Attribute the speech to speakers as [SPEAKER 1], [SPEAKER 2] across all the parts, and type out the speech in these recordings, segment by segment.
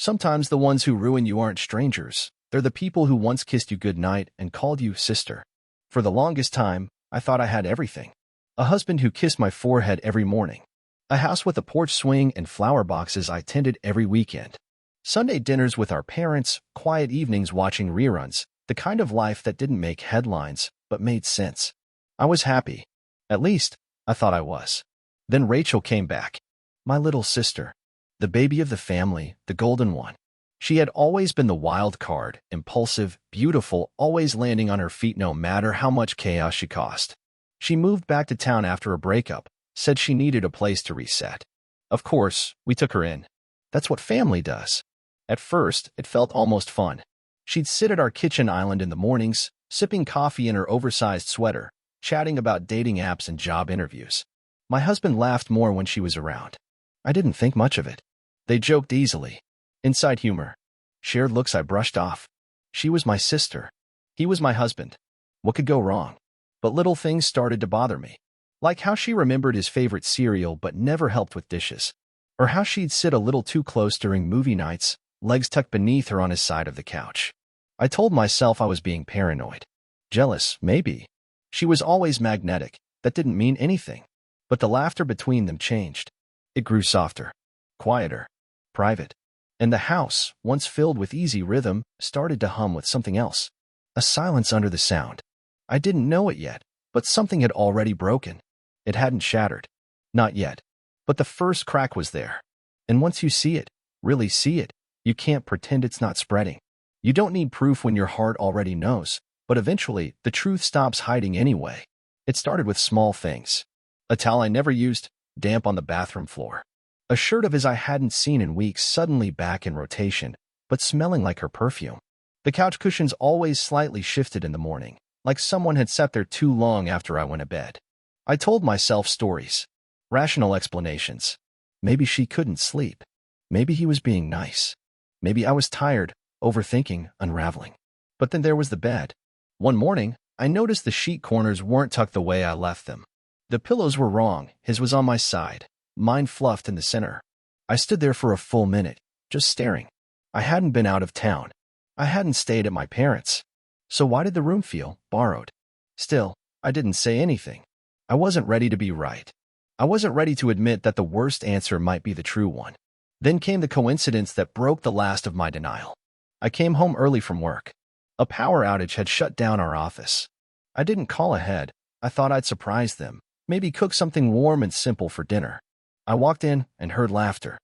[SPEAKER 1] Sometimes the ones who ruin you aren't strangers. They're the people who once kissed you goodnight and called you sister. For the longest time, I thought I had everything. A husband who kissed my forehead every morning. A house with a porch swing and flower boxes I tended every weekend. Sunday dinners with our parents, quiet evenings watching reruns, the kind of life that didn't make headlines, but made sense. I was happy. At least, I thought I was. Then Rachel came back. My little sister. The baby of the family, the golden one. She had always been the wild card, impulsive, beautiful, always landing on her feet no matter how much chaos she caused. She moved back to town after a breakup, said she needed a place to reset. Of course, we took her in. That's what family does. At first, it felt almost fun. She'd sit at our kitchen island in the mornings, sipping coffee in her oversized sweater, chatting about dating apps and job interviews. My husband laughed more when she was around. I didn't think much of it. They joked easily. Inside humor. Shared looks I brushed off. She was my sister. He was my husband. What could go wrong? But little things started to bother me. Like how she remembered his favorite cereal but never helped with dishes. Or how she'd sit a little too close during movie nights, legs tucked beneath her on his side of the couch. I told myself I was being paranoid. Jealous, maybe. She was always magnetic. That didn't mean anything. But the laughter between them changed. It grew softer, quieter, private. And the house, once filled with easy rhythm, started to hum with something else. A silence under the sound. I didn't know it yet, but something had already broken. It hadn't shattered. Not yet. But the first crack was there. And once you see it, really see it, you can't pretend it's not spreading. You don't need proof when your heart already knows, but eventually, the truth stops hiding anyway. It started with small things. A towel I never used, damp on the bathroom floor. A shirt of his I hadn't seen in weeks suddenly back in rotation, but smelling like her perfume. The couch cushions always slightly shifted in the morning, like someone had sat there too long after I went to bed. I told myself stories. Rational explanations. Maybe she couldn't sleep. Maybe he was being nice. Maybe I was tired, overthinking, unraveling. But then there was the bed. One morning, I noticed the sheet corners weren't tucked the way I left them. The pillows were wrong. His was on my side. Mine fluffed in the center. I stood there for a full minute, just staring. I hadn't been out of town. I hadn't stayed at my parents'. So why did the room feel borrowed? Still, I didn't say anything. I wasn't ready to be right. I wasn't ready to admit that the worst answer might be the true one. Then came the coincidence that broke the last of my denial. I came home early from work. A power outage had shut down our office. I didn't call ahead. I thought I'd surprise them, maybe cook something warm and simple for dinner. I walked in and heard laughter.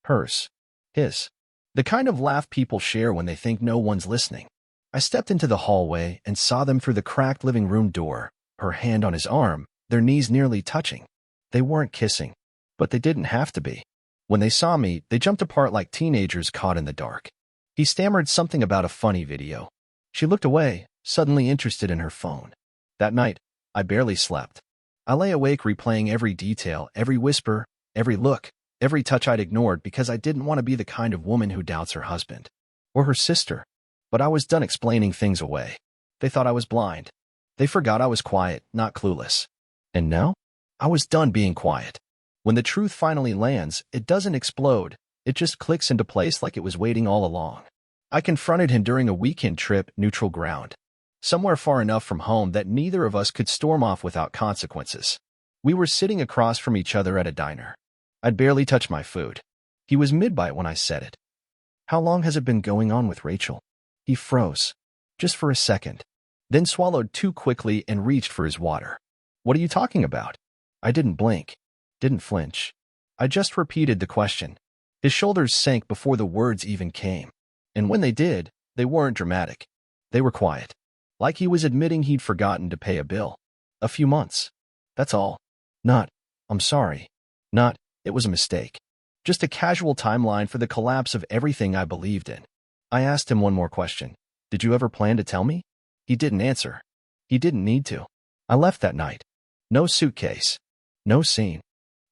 [SPEAKER 1] Hers. His. The kind of laugh people share when they think no one's listening. I stepped into the hallway and saw them through the cracked living room door, her hand on his arm, their knees nearly touching. They weren't kissing, but they didn't have to be. When they saw me, they jumped apart like teenagers caught in the dark. He stammered something about a funny video. She looked away, suddenly interested in her phone. That night, I barely slept. I lay awake replaying every detail, every whisper, every look, every touch I'd ignored because I didn't want to be the kind of woman who doubts her husband. Or her sister. But I was done explaining things away. They thought I was blind. They forgot I was quiet, not clueless. And now? I was done being quiet. When the truth finally lands, it doesn't explode. It just clicks into place like it was waiting all along. I confronted him during a weekend trip, neutral ground. Somewhere far enough from home that neither of us could storm off without consequences. We were sitting across from each other at a diner. I'd barely touched my food. He was mid-bite when I said it. How long has it been going on with Rachel? He froze. Just for a second. Then swallowed too quickly and reached for his water. What are you talking about? I didn't blink. Didn't flinch. I just repeated the question. His shoulders sank before the words even came. And when they did, they weren't dramatic. They were quiet. Like he was admitting he'd forgotten to pay a bill. A few months. That's all. Not, I'm sorry. Not, it was a mistake. Just a casual timeline for the collapse of everything I believed in. I asked him one more question. Did you ever plan to tell me? He didn't answer. He didn't need to. I left that night. No suitcase. No scene.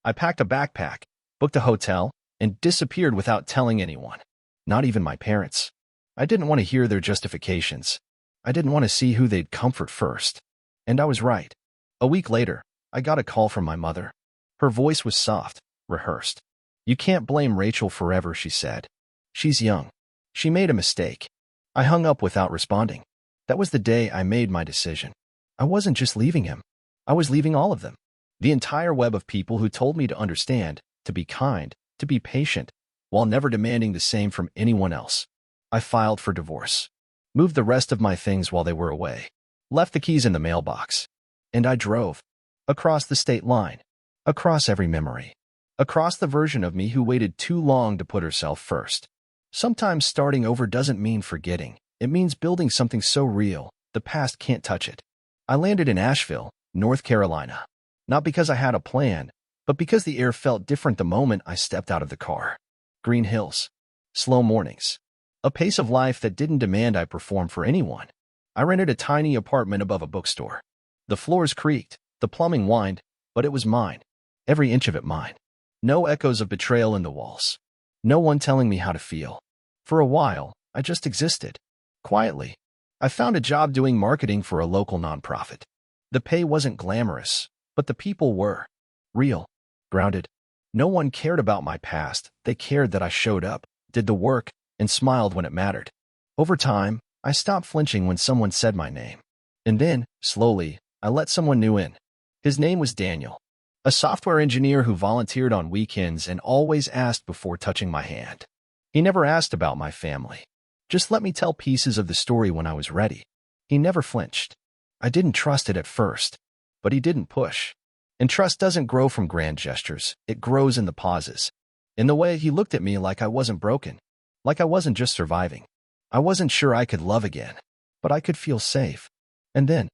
[SPEAKER 1] I packed a backpack, booked a hotel, and disappeared without telling anyone. Not even my parents. I didn't want to hear their justifications. I didn't want to see who they'd comfort first. And I was right. A week later, I got a call from my mother. Her voice was soft, rehearsed. You can't blame Rachel forever, she said. She's young. She made a mistake. I hung up without responding. That was the day I made my decision. I wasn't just leaving him. I was leaving all of them. The entire web of people who told me to understand, to be kind, to be patient, while never demanding the same from anyone else. I filed for divorce. Moved the rest of my things while they were away. Left the keys in the mailbox. And I drove. Across the state line. Across every memory. Across the version of me who waited too long to put herself first. Sometimes starting over doesn't mean forgetting. It means building something so real, the past can't touch it. I landed in Asheville, North Carolina. Not because I had a plan, but because the air felt different the moment I stepped out of the car. Green hills. Slow mornings. A pace of life that didn't demand I perform for anyone. I rented a tiny apartment above a bookstore. The floors creaked, the plumbing whined, but it was mine. Every inch of it mine. No echoes of betrayal in the walls. No one telling me how to feel. For a while, I just existed. Quietly. I found a job doing marketing for a local nonprofit. The pay wasn't glamorous, but the people were. Real. Grounded. No one cared about my past. They cared that I showed up, did the work, and smiled when it mattered. Over time, I stopped flinching when someone said my name. And then, slowly, I let someone new in. His name was Daniel. A software engineer who volunteered on weekends and always asked before touching my hand. He never asked about my family. Just let me tell pieces of the story when I was ready. He never flinched. I didn't trust it at first, but he didn't push. And trust doesn't grow from grand gestures. It grows in the pauses. In the way he looked at me like I wasn't broken, like I wasn't just surviving. I wasn't sure I could love again, but I could feel safe. And then,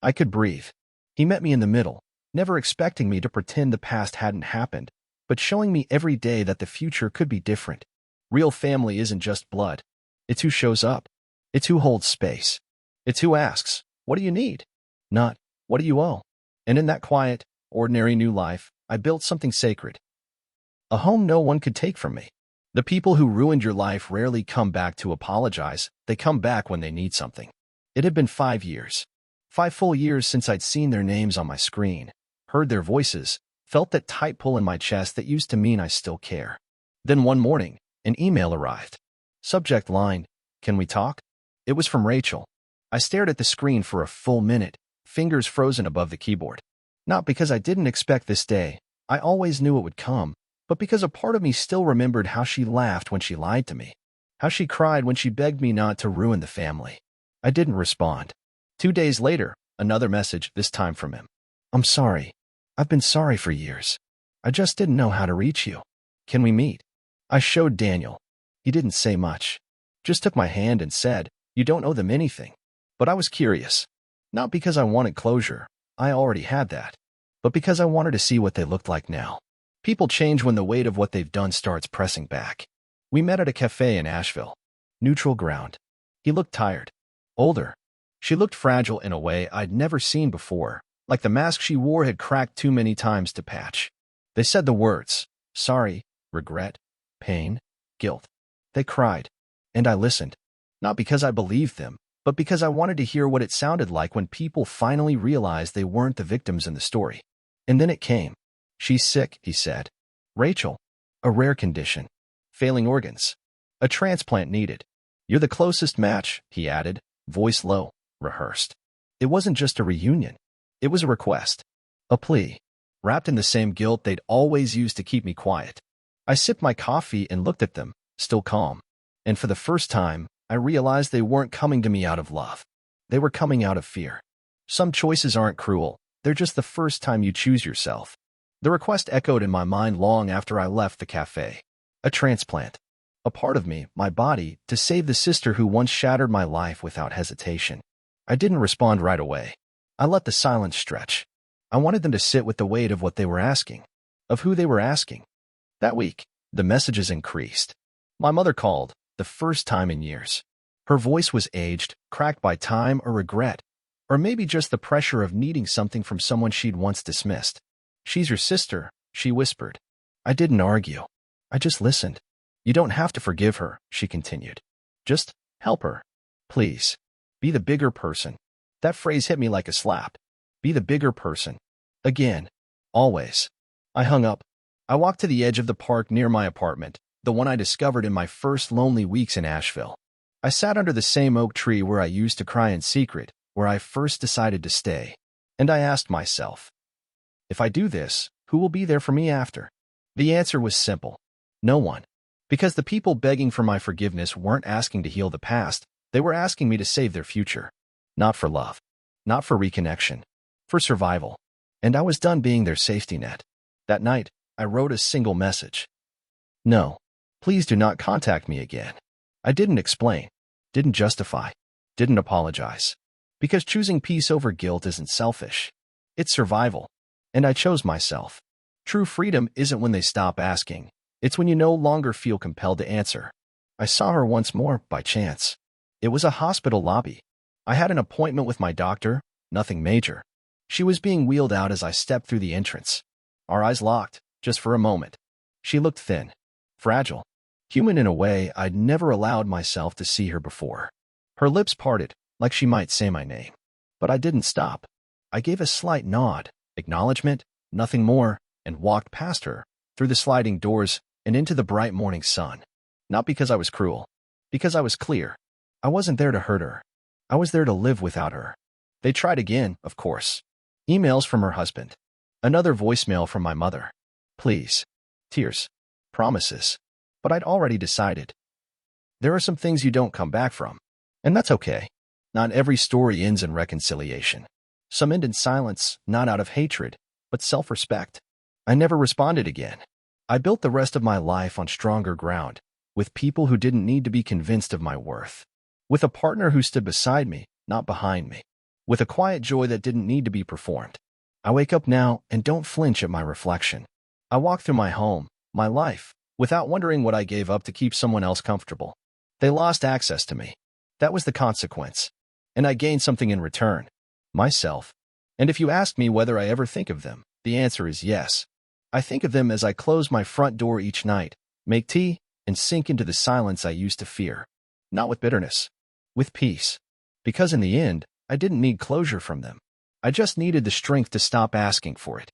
[SPEAKER 1] I could breathe. He met me in the middle, never expecting me to pretend the past hadn't happened, but showing me every day that the future could be different. Real family isn't just blood. It's who shows up. It's who holds space. It's who asks, what do you need? Not, what do you owe? And in that quiet, ordinary new life, I built something sacred. A home no one could take from me. The people who ruined your life rarely come back to apologize. They come back when they need something. It had been 5 years. 5 full years since I'd seen their names on my screen, heard their voices, felt that tight pull in my chest that used to mean I still care. Then one morning, an email arrived. Subject line, can we talk? It was from Rachel. I stared at the screen for a full minute, fingers frozen above the keyboard. Not because I didn't expect this day, I always knew it would come, but because a part of me still remembered how she laughed when she lied to me, how she cried when she begged me not to ruin the family. I didn't respond. 2 days later, another message, this time from him. I'm sorry. I've been sorry for years. I just didn't know how to reach you. Can we meet? I showed Daniel. He didn't say much. Just took my hand and said, you don't owe them anything. But I was curious. Not because I wanted closure. I already had that. But because I wanted to see what they looked like now. People change when the weight of what they've done starts pressing back. We met at a cafe in Asheville. Neutral ground. He looked tired. Older. She looked fragile in a way I'd never seen before, like the mask she wore had cracked too many times to patch. They said the words, sorry, regret, pain, guilt. They cried. And I listened. Not because I believed them, but because I wanted to hear what it sounded like when people finally realized they weren't the victims in the story. And then it came. She's sick, he said. Rachel. A rare condition. Failing organs. A transplant needed. You're the closest match, he added, voice low, rehearsed. It wasn't just a reunion. It was a request. A plea. Wrapped in the same guilt they'd always used to keep me quiet. I sipped my coffee and looked at them, still calm. And for the first time, I realized they weren't coming to me out of love. They were coming out of fear. Some choices aren't cruel. They're just the first time you choose yourself. The request echoed in my mind long after I left the cafe. A transplant. A part of me, my body, to save the sister who once shattered my life without hesitation. I didn't respond right away. I let the silence stretch. I wanted them to sit with the weight of what they were asking, of who they were asking. That week, the messages increased. My mother called, the first time in years. Her voice was aged, cracked by time or regret, or maybe just the pressure of needing something from someone she'd once dismissed. She's your sister, she whispered. I didn't argue. I just listened. You don't have to forgive her, she continued. Just help her. Please. Be the bigger person. That phrase hit me like a slap. Be the bigger person. Again. Always. I hung up. I walked to the edge of the park near my apartment, the one I discovered in my first lonely weeks in Asheville. I sat under the same oak tree where I used to cry in secret, where I first decided to stay. And I asked myself, if I do this, who will be there for me after? The answer was simple. No one. Because the people begging for my forgiveness weren't asking to heal the past, they were asking me to save their future. Not for love. Not for reconnection. For survival. And I was done being their safety net. That night, I wrote a single message. No. Please do not contact me again. I didn't explain. Didn't justify. Didn't apologize. Because choosing peace over guilt isn't selfish. It's survival. And I chose myself. True freedom isn't when they stop asking. It's when you no longer feel compelled to answer. I saw her once more by chance. It was a hospital lobby. I had an appointment with my doctor, nothing major. She was being wheeled out as I stepped through the entrance. Our eyes locked, just for a moment. She looked thin, fragile, human in a way I'd never allowed myself to see her before. Her lips parted, like she might say my name. But I didn't stop. I gave a slight nod, acknowledgement, nothing more, and walked past her, through the sliding doors, and into the bright morning sun. Not because I was cruel. Because I was clear. I wasn't there to hurt her. I was there to live without her. They tried again, of course. Emails from her husband. Another voicemail from my mother. Please. Tears. Promises. But I'd already decided. There are some things you don't come back from. And that's okay. Not every story ends in reconciliation. Some end in silence, not out of hatred, but self-respect. I never responded again. I built the rest of my life on stronger ground, with people who didn't need to be convinced of my worth. With a partner who stood beside me, not behind me. With a quiet joy that didn't need to be performed. I wake up now and don't flinch at my reflection. I walk through my home, my life, without wondering what I gave up to keep someone else comfortable. They lost access to me. That was the consequence. And I gained something in return. Myself. And if you ask me whether I ever think of them, the answer is yes. I think of them as I close my front door each night, make tea, and sink into the silence I used to fear. Not with bitterness. With peace. Because in the end, I didn't need closure from them. I just needed the strength to stop asking for it.